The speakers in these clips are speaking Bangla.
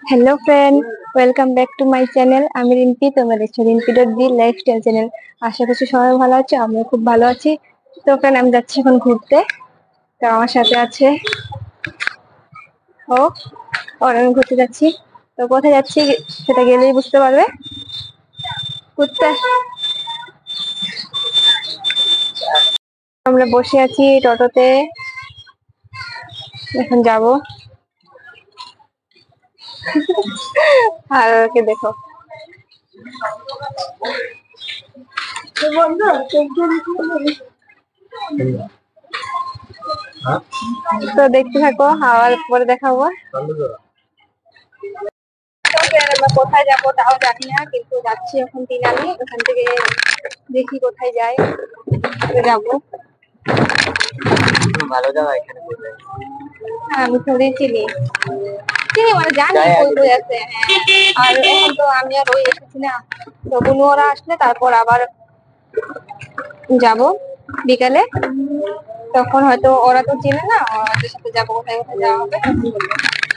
Hello friend, welcome back to my channel. আমি রিম্পি, তোমরা দেখছো রিম্পি ডট দি লাইফস্টাইল চ্যানেল। আশা করছি সবাই ভালো আছো, আমিও খুব ভালো আছি। তো ফ্রেন্ড, আমি যাচ্ছি এখন ঘুরতে। তো আমার সাথে আছে ও ওর, আমি ঘুরতে যাচ্ছি। তো কোথায় যাচ্ছি সেটা গেলেই বুঝতে পারবে। ঘুরতে আমরা বসে আছি টোটোতে, এখন যাব। আর ওকে দেখো। তো দেখতে থাকো, আবার পরে দেখাবো। তো friend, আমরা কোথায় যাবো তাও জানি না, কিন্তু যাচ্ছি এখন তিনালি। ওখান থেকে দেখি কোথায় যাই, যাবো। ভালো জায়গা এখানে ঘুরতে। হ্যাঁ, আমি থোড়ি চিনি চিনি মানে জানি কই কই আছে। হ্যাঁ, আর এখন তো আমি আর ওই এসেছি না। তো বুনু ওরা আসলে তারপর আবার যাব বিকালে। তখন হয়তো ওরা তো চিনে না, ওদের সাথে যাবো, কোথায় কোথায় যাওয়া হবে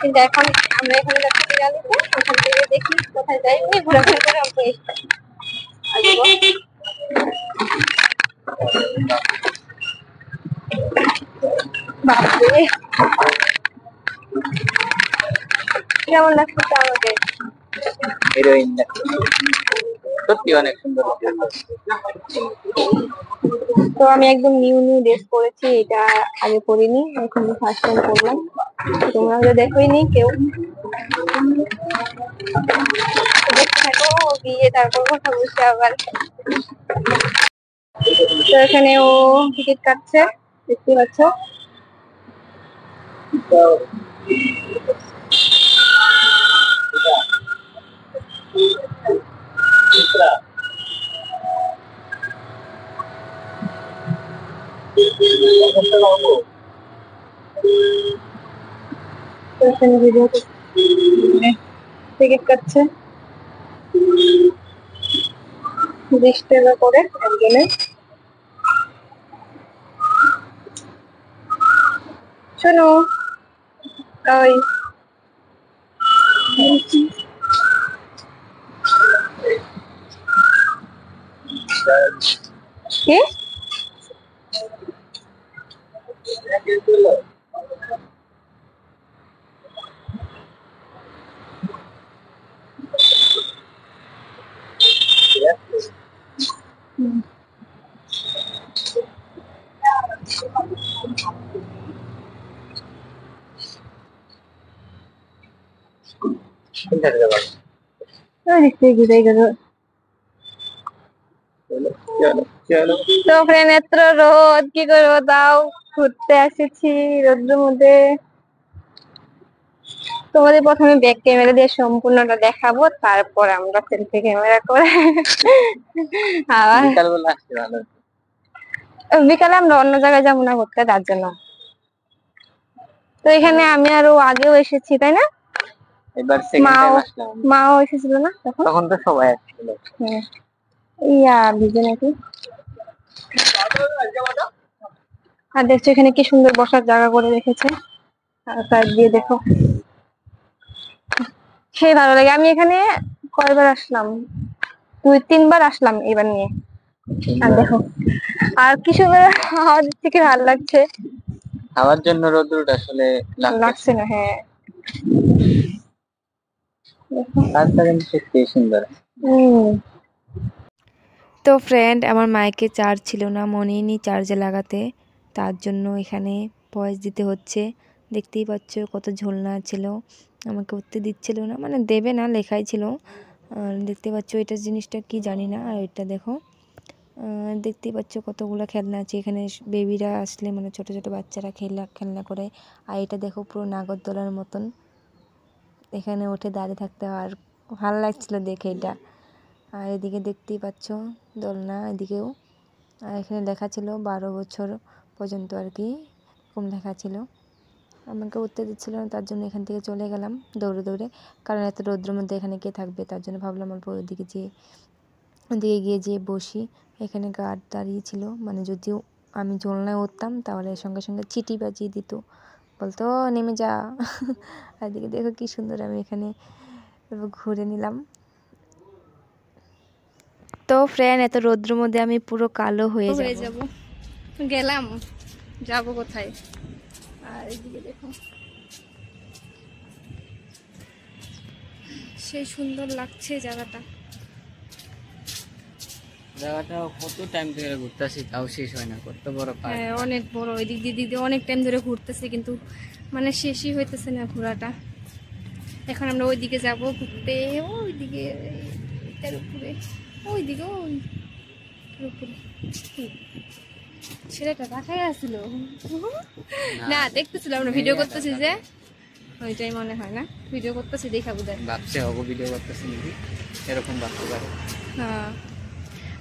কিন্তু এখন আমরা এখানে যাচ্ছি তিনালিতে। ওখান থেকে দেখি কোথায় যাই, ওই ঘোরাঘুরি করে অল্প আসবো। বাপরে, কেমন লাগছে আমাকে? হিরোইন সত্যি অনেক সুন্দর। তো আমি একদম নিউ নিউ ড্রেস পরেছি, এটা আগে পরিনি, এখন ফার্স্ট টাইম পরলাম। তোমরা হয়তো দেখোইনি কেউ। দেখতে থাকো, গিয়ে তারপর কথা বলছি আবার। তো এখানে ও টিকিট কাটছে, দেখতে পাচ্ছ। তো এখানে ভিডিও টিকিট কাটছে 20 টাকা করে একজনে। শোনো, ওই কি দেখতে ঘুরে গেল। তো ফ্রেন্ড, এত রোদ, কি করবো তাও ঘুরতে এসেছি রোদ্রের মধ্যে। তোমাদের প্রথমে ব্যাক ক্যামেরা দিয়ে সম্পূর্ণটা দেখাবো, তারপর আমরা সেলফি ক্যামেরা করে আবার বিকালবেলা আসতে ভালো। বিকালে আমরা অন্য জায়গায় যাবো না ঘুরতে, তার জন্য। তো এখানে আমি আরো আগেও এসেছি, তাই না? এবার সেকেন্ড টাইম আসলাম। মাও এসেছিল না তখন? তখন তো সবাই আসছিল। হ্যাঁ, ইয়া ভিজে নাকি। আর দেখছো এখানে কি সুন্দর বসার জায়গা করে রেখেছে, আর সাইড দিয়ে দেখো, সেই ভালো লাগে। আমি এখানে কয়বার আসলাম, 2-3 বার আসলাম এবার নিয়ে। আর দেখো, আর কি সুন্দর হাওয়া দিচ্ছে, কি ভালো লাগছে। খাওয়ার জন্য রোদ্রুটা আসলে লাগছে না, হ্যাঁ। রাস্তা কিন্তু সত্যি সুন্দর। তো ফ্রেন্ড, আমার মাইকে চার্জ ছিল না, মনেই নি চার্জে লাগাতে, তার জন্য এখানে ভয়েস দিতে হচ্ছে। দেখতেই পাচ্ছ কত ঝোলনা ছিল, আমাকে উঠতে দিচ্ছিল না, মানে দেবে না লেখাই ছিল। দেখতে পাচ্ছ এটা জিনিসটা কি জানি না। আর এটা দেখো, দেখতেই পাচ্ছ কতগুলো খেলনা আছে এখানে। বেবিরা আসলে মানে ছোট ছোট বাচ্চারা খেলনা করে। আর এটা দেখো পুরো নাগরদোলার মতন, এখানে উঠে দাঁড়িয়ে থাকতে হয়, আর ভালো লাগছিল দেখে এটা। আর এদিকে দেখতেই পাচ্ছ দোলনা, এদিকেও। আর এখানে লেখা ছিল 12 বছর পর্যন্ত আর কি, এরকম লেখা ছিল। আমাকে উঠতে দিচ্ছিল না, তার জন্য এখান থেকে চলে গেলাম দৌড়ে দৌড়ে, কারণ এত রৌদ্রের মধ্যে এখানে কে থাকবে। তার জন্য ভাবলাম অল্প ওদিকে গিয়ে যেয়ে বসি। এখানে গার্ড দাঁড়িয়ে ছিল, মানে যদিও আমি ঝোলনায় উঠতাম তাহলে সঙ্গে সঙ্গে চিটি বাজিয়ে দিত, বলতো নেমে যা। আর এদিকে দেখো কি সুন্দর আমি এখানে ঘুরে নিলাম। তো ফ্রেন্ড, এত রৌদ্রের মধ্যে আমি পুরো কালো হয়ে যাব। গেলাম, যাব কোথায়? আর এদিকে দেখো সেই সুন্দর লাগছে জায়গাটা। জায়গাটা কত টাইম ধরে ঘুরতেছি তাও শেষ হয় না, কত বড় পার্ক। হ্যাঁ অনেক বড়, ওই দিক দিয়ে অনেক টাইম ধরে ঘুরতেছে কিন্তু মানে শেষই হইতেছে না ঘোরাটা। এখন আমরা ওইদিকে যাব ঘুরতে, ওইদিকে এটার উপরে, ওইদিকে ওই উপরে। ছেলেটা দেখাই আসছিল না, দেখতেছিল আমরা ভিডিও করতেছি যে, ওইটাই মনে হয় না ভিডিও করতেছি দেখা বোধহয় ভাবছে হবো ভিডিও করতেছি নাকি, এরকম ভাবতে পারে। হ্যাঁ।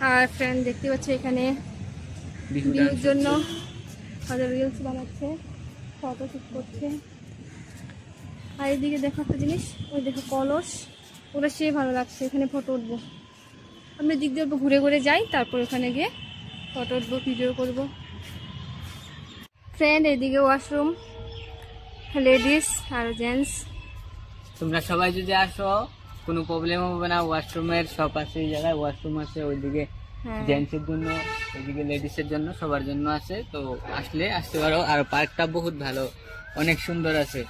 আর ফ্রেন্ড দেখতে পাচ্ছি এখানে বিহু বিহুর জন্য আমাদের রিলস বানাচ্ছে, ফটো শুট করছে। আর এইদিকে দেখো একটা জিনিস, ওই দেখো কলস, ওটা সে ভালো লাগছে, এখানে ফটো উঠবো। আমরা দিক দিয়ে ঘুরে ঘুরে যাই, তারপর ওখানে গিয়ে ফটো উঠবো, ভিডিও করবো। ফ্রেন্ড এদিকে ওয়াশরুম, লেডিস আর জেন্টস। তোমরা সবাই যদি আসো কোনো প্রবলেম হবে না, ওয়াশরুমের সব আছে, এই জায়গায় ওয়াশরুম আছে, ওইদিকে জেন্টসের জন্য, ওইদিকে লেডিসের জন্য, সবার জন্য আছে। তো আসলে আসতে পারো। আর পার্কটা বহুত ভালো, অনেক সুন্দর আছে।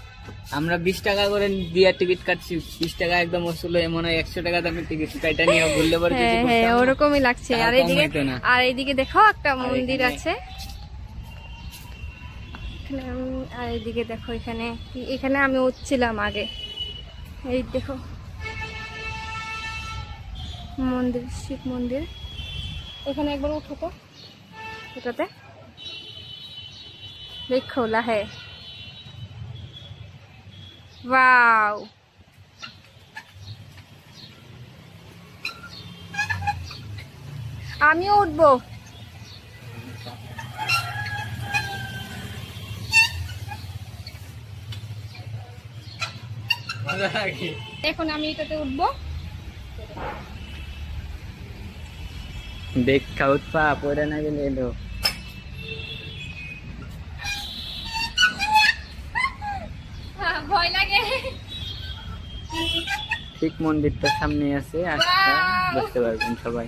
আমরা 20 টাকা করে দিয়ে টিকিট কাটছি, 20 টাকা একদম ওসুল, এমন হয় 100 টাকা দামের টিকিট কাটা নিয়ে ঘুরলে পরে কিছু করতাম না। ওরকমই লাগছে। তাও আর কম এইদিকে হইতো না। আর এইদিকে দেখো একটা মন্দির আছে। আর এইদিকে দেখো এখানে এখানে আমি উঠছিলাম আগে, এই দেখো মন্দির, শিব মন্দির। এখানে একবার উঠো তো, এটাতে দেখো লাহে, ওয়াও। আমিও উঠবো। এখন আমি এটাতে উঠবো। দেখা উৎপা পড়ে না গেলে এলো। ভয় লাগে। ঠিক মন্দিরটার সামনে আছে, আসতে বুঝতে পারবেন সবাই।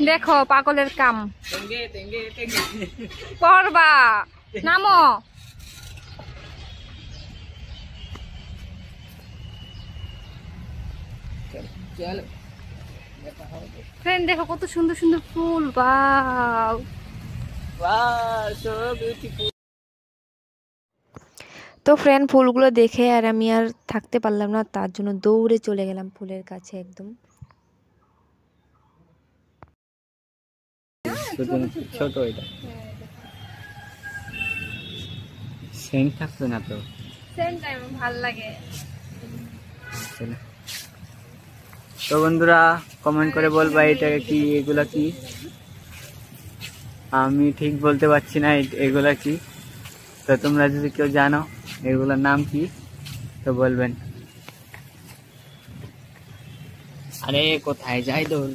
দেখো পাগলের কাম করবা, নামো। চলো ফ্রেন্ড দেখো কত সুন্দর সুন্দর ফুল, বাও ওয়াও সো বিউটিফুল। তো ফ্রেন্ড, ফুলগুলো দেখে আর আমি আর থাকতে পারলাম না, তার জন্য দৌড়ে চলে গেলাম ফুলের কাছে একদম। ছোট এটা সেন্ট থাকতো না তো, সেম টাইম ভালো লাগে। তো বন্ধুরা কমেন্ট করে বলবা এটা কি, এগুলা কি, আমি ঠিক বলতে পারছি না এগুলা কি। তো তোমরা যদি কেউ জানো এগুলোর নাম কি তো বলবেন। আরে কোথায় যাই দৌড়,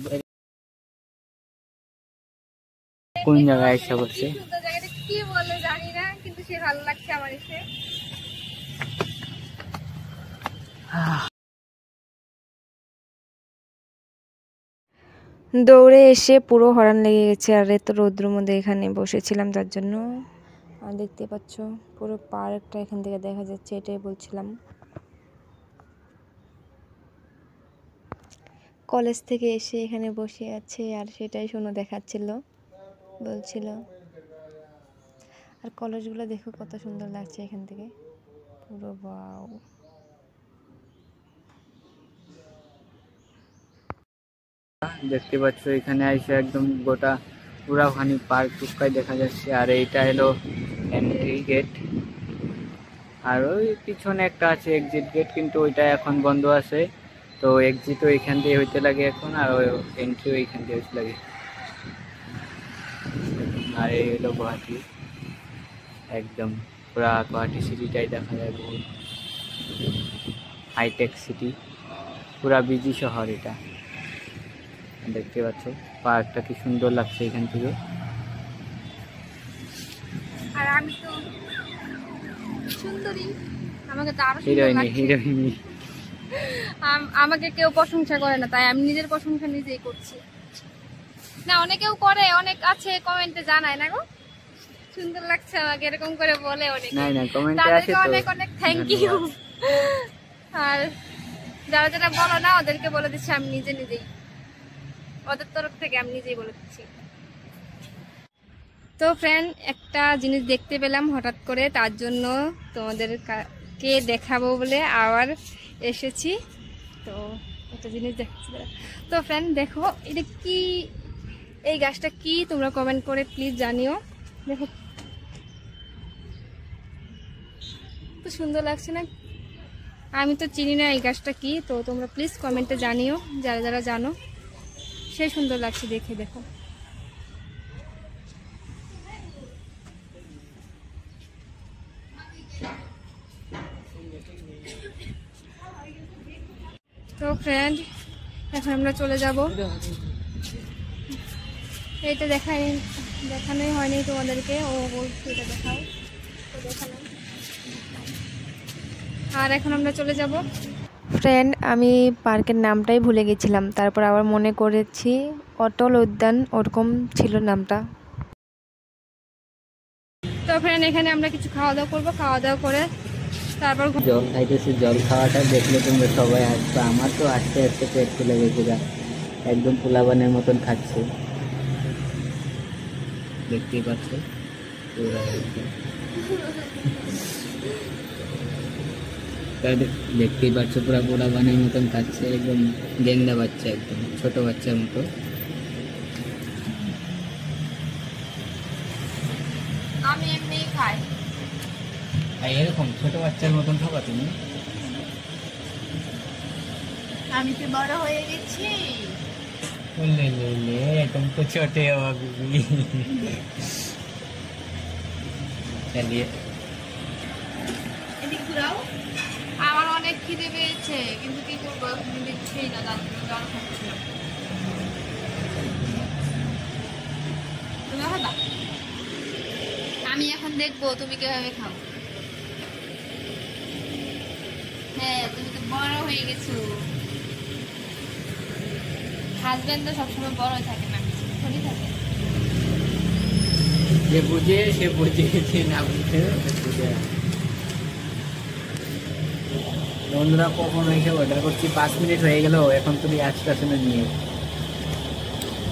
কোন জায়গায় এসে বলছে, কি বলে জানি না, কিন্তু সে ভালো লাগছে আমার এসে। দৌড়ে এসে পুরো হরান লেগে গেছে। আর এত রৌদ্রের মধ্যে এখানে বসেছিলাম তার জন্য। আর দেখতে পাচ্ছ পুরো পার্কটা এখান থেকে দেখা যাচ্ছে, এটাই বলছিলাম। কলেজ থেকে এসে এখানে বসে আছে আর সেটাই শোনো দেখাচ্ছিল, বলছিল। আর কলেজগুলো দেখো কত সুন্দর লাগছে এখান থেকে পুরো, ওয়াও। দেখতে পাচ্ছ এখানে এসে একদম গোটা পুরাখানি পার্ক টুকাই দেখা যাচ্ছে। আর এইটা হলো এন্ট্রি গেট, আর ওই পিছনে একটা আছে এক্সিট গেট, কিন্তু ওইটা এখন বন্ধ আছে। তো এক্সিটও এখান দিয়ে হইতে লাগে এখন, আর ওই এন্ট্রিও এখান দিয়ে হইতে লাগে। আর এই হলো গুয়াহাটি, একদম পুরা গুয়াহাটি সিটিটাই দেখা যায়, বহুত হাইটেক সিটি, পুরা বিজি শহর এটা। দেখতে পাচ্ছ পার্কটা কি সুন্দর লাগছে এখান থেকে। আর আমি তো সুন্দরী, আমাকে তো আরো সুন্দর হিরোইনি লাগছে। হিরোইনি। আমাকে কেউ প্রশংসা করে না, তাই আমি নিজের প্রশংসা নিজেই করছি। না অনেকেও করে, অনেক আছে কমেন্টে জানায় না গো সুন্দর লাগছে আমাকে, এরকম করে বলে অনেকে। না না কমেন্টে আছে তাদেরকে তো অনেক অনেক থ্যাংক ইউ। আর যারা যারা বলো না ওদেরকে বলে দিচ্ছি আমি নিজেই, ওদের তরফ থেকে আমি নিজেই বলে দিচ্ছি। তো ফ্রেন্ড, একটা জিনিস দেখতে পেলাম হঠাৎ করে, তার জন্য তোমাদেরকে দেখাবো বলে আবার এসেছি। তো একটা জিনিস দেখছি। তো ফ্রেন্ড দেখো, এটা কি, এই গাছটা কি তোমরা কমেন্ট করে প্লিজ জানিও। দেখো তো সুন্দর লাগছে না? আমি তো চিনি না এই গাছটা কি, তো তোমরা প্লিজ কমেন্টে জানিও, যারা যারা জানো। সেই সুন্দর লাগছে দেখে, দেখো। তো ফ্রেন্ড, এখন আমরা চলে যাব। এটা দেখানোই হয়নি তোমাদেরকে, ও বলছে এটা দেখাও, তো দেখালাম। আর এখন আমরা চলে যাব। ফ্রেন্ড, আমি পার্কের নামটাই ভুলে গেছিলাম, তারপর আবার মনে করেছি অটল উদ্যান, ওরকম ছিল নামটা। তো ফ্রেন্ড, এখানে আমরা কিছু খাওয়া দাওয়া করবো, খাওয়া দাওয়া করে তারপর জল খাইতেছি, জল খাওয়াটা দেখলে তোমরা সবাই আসবে। আমার তো আস্তে আস্তে পেট ফুলে গেছে গা, একদম পোলাবানের মতন খাচ্ছে, দেখতেই পাচ্ছ পুরা একদম। দেখতেই পাচ্ছ পুরা পোলাবানের মতন খাচ্ছে, একদম গেন্দা বাচ্চা, একদম ছোট বাচ্চার মতো। আমি এমনি খাই। আর এরকম ছোট বাচ্চার মতন খাবা তুমি? আমি তো বড় হয়ে গেছি। ले ले ले तुम तो छोटे हो अभी भी। चलिए এদিকে ঘুরাও। আমার অনেক খিদে পেয়েছে, কিন্তু কি করবো, এখন দিচ্ছেই না, তার জন্য জল খাচ্ছি। তুমি খাবা? আমি এখন দেখবো তুমি কিভাবে খাও। হ্যাঁ, তুমি তো বড় হয়ে গেছো। হাজবেন্ড তো সবসময় বড় থাকে না, ছোটই থাকে। যে বুঝে সে বুঝে, যে না বুঝে বুঝে। বন্ধুরা কখন এসে অর্ডার করছি, 5 মিনিট হয়ে গেল, এখন তুমি আসতে না নিয়ে।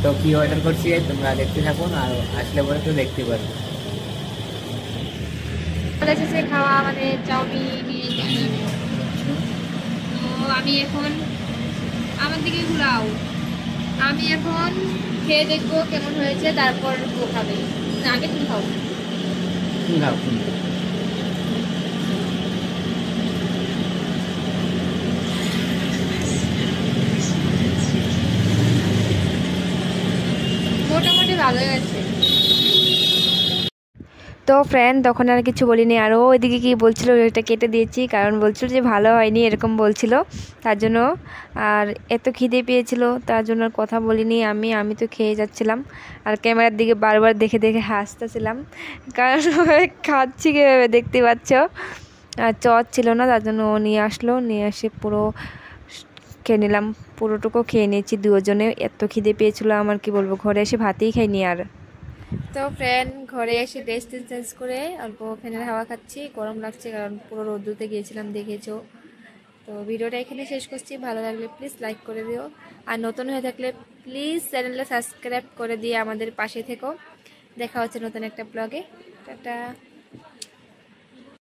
তো কি অর্ডার করছি তোমরা দেখতে থাকুন, আর আসলে পরে তো দেখতে পারবে। এসেছে খাওয়া, মানে চাউমিন। তো আমি এখন, আমার দিকে ঘুরাও, আমি এখন খেয়ে দেখবো কেমন হয়েছে, তারপর ও খাবে। না, আগে তুমি খাও। তুমি খাও, মোটামুটি ভালোই আছে। তো ফ্রেন্ড, তখন আর কিছু বলিনি, আর ও ওইদিকে কী বলছিল ওইটা কেটে দিয়েছি, কারণ বলছিল যে ভালো হয়নি এরকম বলছিল, তার জন্য। আর এত খিদে পেয়েছিল তার জন্য আর কথা বলিনি। আমি তো খেয়ে যাচ্ছিলাম, আর ক্যামেরার দিকে বারবার দেখে দেখে হাসতেছিলাম, কারণ খাচ্ছি কীভাবে দেখতে পাচ্ছ। আর চট ছিল না, তার জন্য ও নিয়ে আসলো, নিয়ে এসে পুরো খেয়ে নিলাম, পুরোটুকু খেয়ে নিয়েছি দুজনে। এত খিদে পেয়েছিল আমার, কি বলবো, ঘরে এসে ভাতেই খাইনি আর। তো ফ্রেন্ড, ঘরে এসে ড্রেস চেঞ্জ করে অল্প ফ্যানের হাওয়া খাচ্ছি, গরম লাগছে কারণ পুরো রোদ্দুতে গিয়েছিলাম, দেখেছো। তো ভিডিওটা এখানে শেষ করছি, ভালো লাগলে প্লিজ লাইক করে দিও, আর নতুন হয়ে থাকলে প্লিজ চ্যানেলটা সাবস্ক্রাইব করে দিয়ে আমাদের পাশে থেকো। দেখা হচ্ছে নতুন একটা ব্লগে। টাটা।